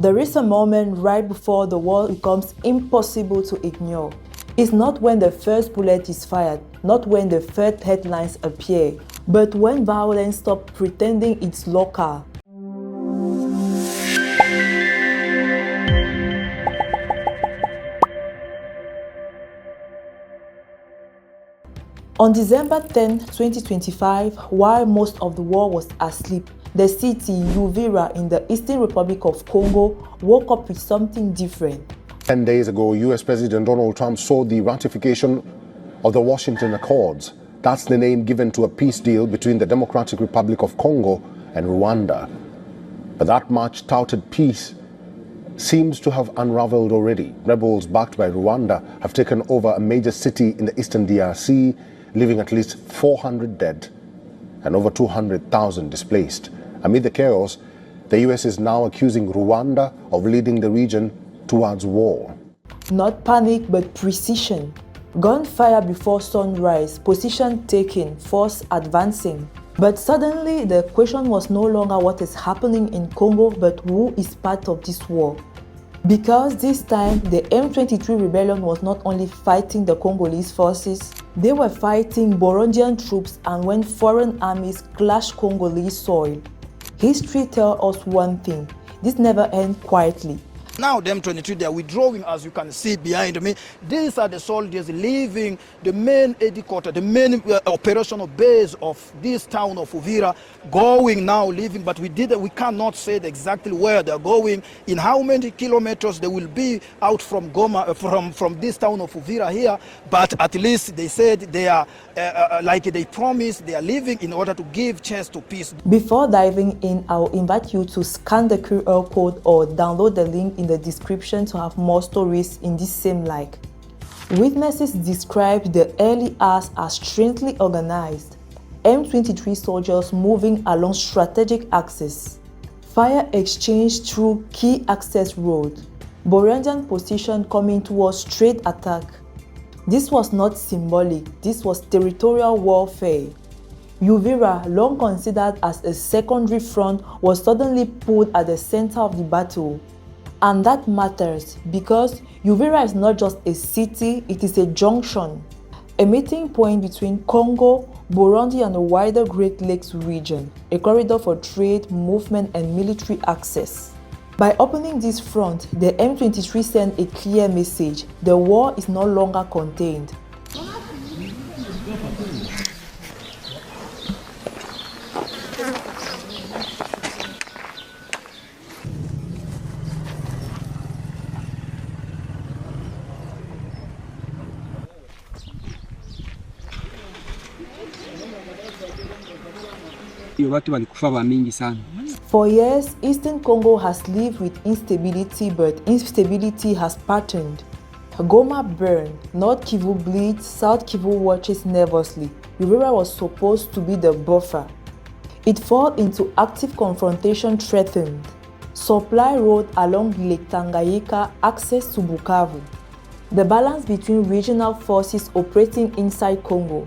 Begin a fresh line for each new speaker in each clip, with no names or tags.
There is a moment right before the war becomes impossible to ignore. It's not when the first bullet is fired, not when the first headlines appear, but when violence stops pretending it's local. On December 10, 2025, while most of the world was asleep, the city, Uvira in the Eastern Republic of Congo, woke up with something different.
10 days ago, US President Donald Trump saw the ratification of the Washington Accords. That's the name given to a peace deal between the Democratic Republic of Congo and Rwanda. But that much touted peace seems to have unraveled already. Rebels backed by Rwanda have taken over a major city in the eastern DRC, leaving at least 400 dead and over 200,000 displaced. Amid the chaos, the US is now accusing Rwanda of leading the region towards war.
Not panic, but precision. Gunfire before sunrise, position taken, force advancing. But suddenly, the question was no longer what is happening in Congo, but who is part of this war. Because this time, the M23 rebellion was not only fighting the Congolese forces, they were fighting Burundian troops and when foreign armies clashed Congolese soil. History tells us one thing: this never ends quietly.
Now the M23, they are withdrawing, as you can see behind me. These are the soldiers leaving the main headquarters, the main operational base of this town of Uvira, going now, leaving, but we cannot say exactly where they're going, in how many kilometers they will be out from Goma, from this town of Uvira here, but at least they said they are, like they promised, they are leaving in order to give chance to peace.
Before diving in, I'll invite you to scan the QR code or download the link in the description to have more stories in this same like. Witnesses described the early hours as strangely organized. M23 soldiers moving along strategic axes. Fire exchange through key access road. Burundian position coming towards straight attack. This was not symbolic, this was territorial warfare. Uvira, long considered as a secondary front, was suddenly put at the center of the battle. And that matters because Uvira is not just a city, it is a junction, a meeting point between Congo, Burundi and the wider Great Lakes region, a corridor for trade, movement and military access. By opening this front, the M23 sent a clear message: the war is no longer contained. For years, Eastern Congo has lived with instability, but instability has patterned. Goma burned, North Kivu bleeds, South Kivu watches nervously. Uvira was supposed to be the buffer. It fell into active confrontation threatened. Supply road along Lake Tanganyika, access to Bukavu. The balance between regional forces operating inside Congo.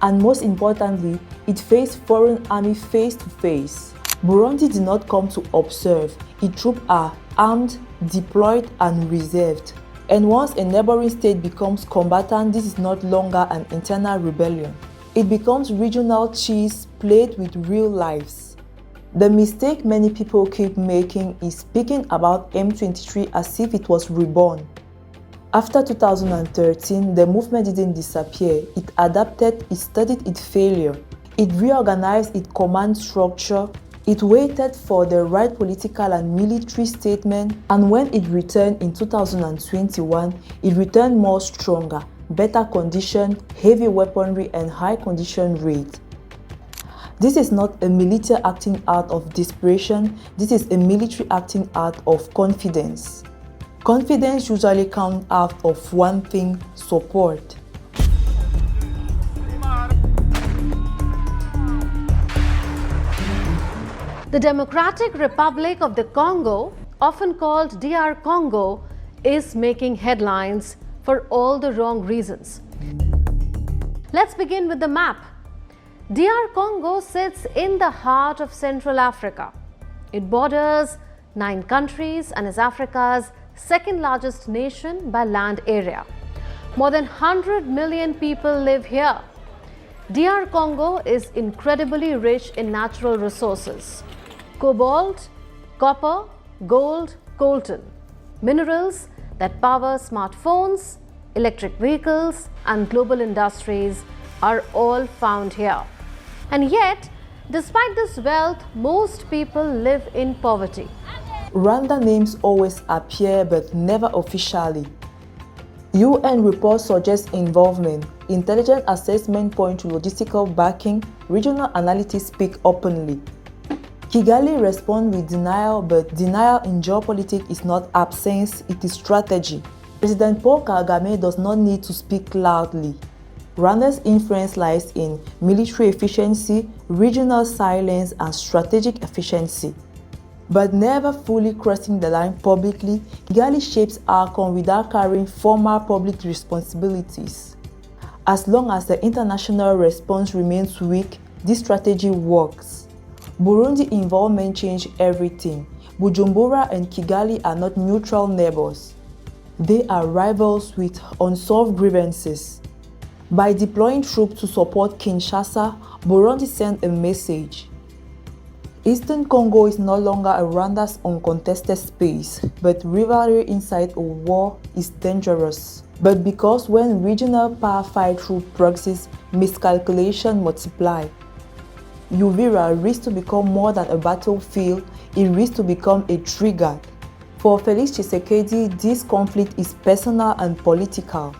And most importantly, it faced foreign army face to face. Burundi did not come to observe. Its troops are armed, deployed and reserved. And once a neighboring state becomes combatant, this is not longer an internal rebellion. It becomes regional chess played with real lives. The mistake many people keep making is speaking about M23 as if it was reborn. After 2013, the movement didn't disappear. It adapted, it studied its failure. It reorganized its command structure. It waited for the right political and military statement. And when it returned in 2021, it returned more stronger, better condition, heavy weaponry and high condition rate. This is not a military acting out of desperation. This is a military acting out of confidence. Confidence usually comes out of one thing: support.
The Democratic Republic of the Congo, often called DR Congo, is making headlines for all the wrong reasons. Let's begin with the map. DR Congo sits in the heart of Central Africa. It borders 9 countries, and is Africa's second largest nation by land area. More than 100 million people live here. DR Congo is incredibly rich in natural resources: cobalt, copper, gold, coltan, minerals that power smartphones, electric vehicles, and global industries are all found here. And yet, despite this wealth, most people live in poverty.
Rwanda names always appear but never officially. UN reports suggest involvement, intelligence assessment point to logistical backing, regional analysts speak openly. Kigali responds with denial, but denial in geopolitics is not absence, it is strategy. President Paul Kagame does not need to speak loudly. Rwanda's influence lies in military efficiency, regional silence, and strategic efficiency. But never fully crossing the line publicly, Kigali shapes outcome without carrying formal public responsibilities. As long as the international response remains weak, this strategy works. Burundi involvement changed everything. Bujumbura and Kigali are not neutral neighbors. They are rivals with unsolved grievances. By deploying troops to support Kinshasa, Burundi sent a message. Eastern Congo is no longer Rwanda's uncontested space, but rivalry inside a war is dangerous. But because when regional power fight through proxies, miscalculation multiply. Uvira risks to become more than a battlefield, it risks to become a trigger. For Felix Tshisekedi, this conflict is personal and political.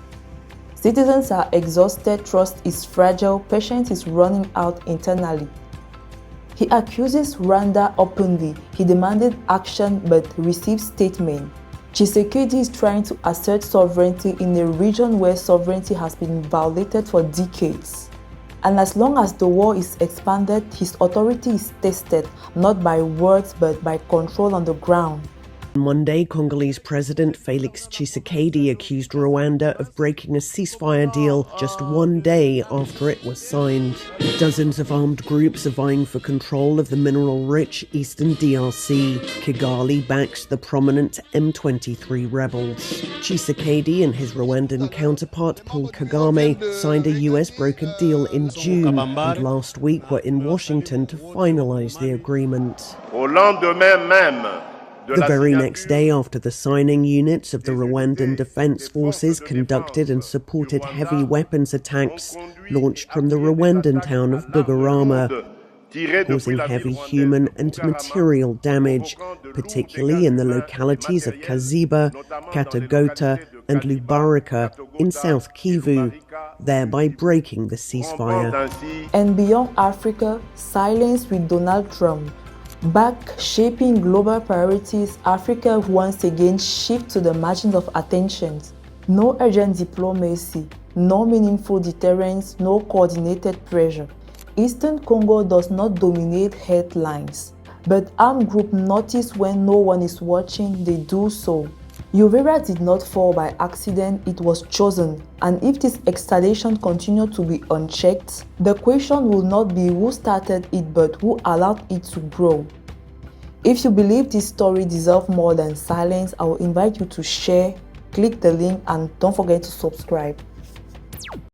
Citizens are exhausted, trust is fragile, patience is running out internally. He accuses Rwanda openly. He demanded action but received statement. Tshisekedi is trying to assert sovereignty in a region where sovereignty has been violated for decades. And as long as the war is expanded, his authority is tested, not by words but by control on the ground.
Monday, Congolese President Felix Tshisekedi accused Rwanda of breaking a ceasefire deal just one day after it was signed. Dozens of armed groups are vying for control of the mineral-rich eastern DRC. Kigali backs the prominent M23 rebels. Tshisekedi and his Rwandan counterpart Paul Kagame signed a US-brokered deal in June and last week were in Washington to finalize the agreement. The very next day after the signing, units of the Rwandan Defense Forces conducted and supported heavy weapons attacks launched from the Rwandan town of Bugarama, causing heavy human and material damage, particularly in the localities of Kaziba, Katagota, and Lubarika in South Kivu, thereby breaking the ceasefire.
And beyond Africa, silence with Donald Trump. Back shaping global priorities, Africa once again shifts to the margins of attention. No urgent diplomacy, no meaningful deterrence, no coordinated pressure. Eastern Congo does not dominate headlines, but armed groups notice when no one is watching, they do so. Uvira did not fall by accident, it was chosen, and if this escalation continues to be unchecked, the question will not be who started it but who allowed it to grow. If you believe this story deserves more than silence, I will invite you to share, click the link, and don't forget to subscribe.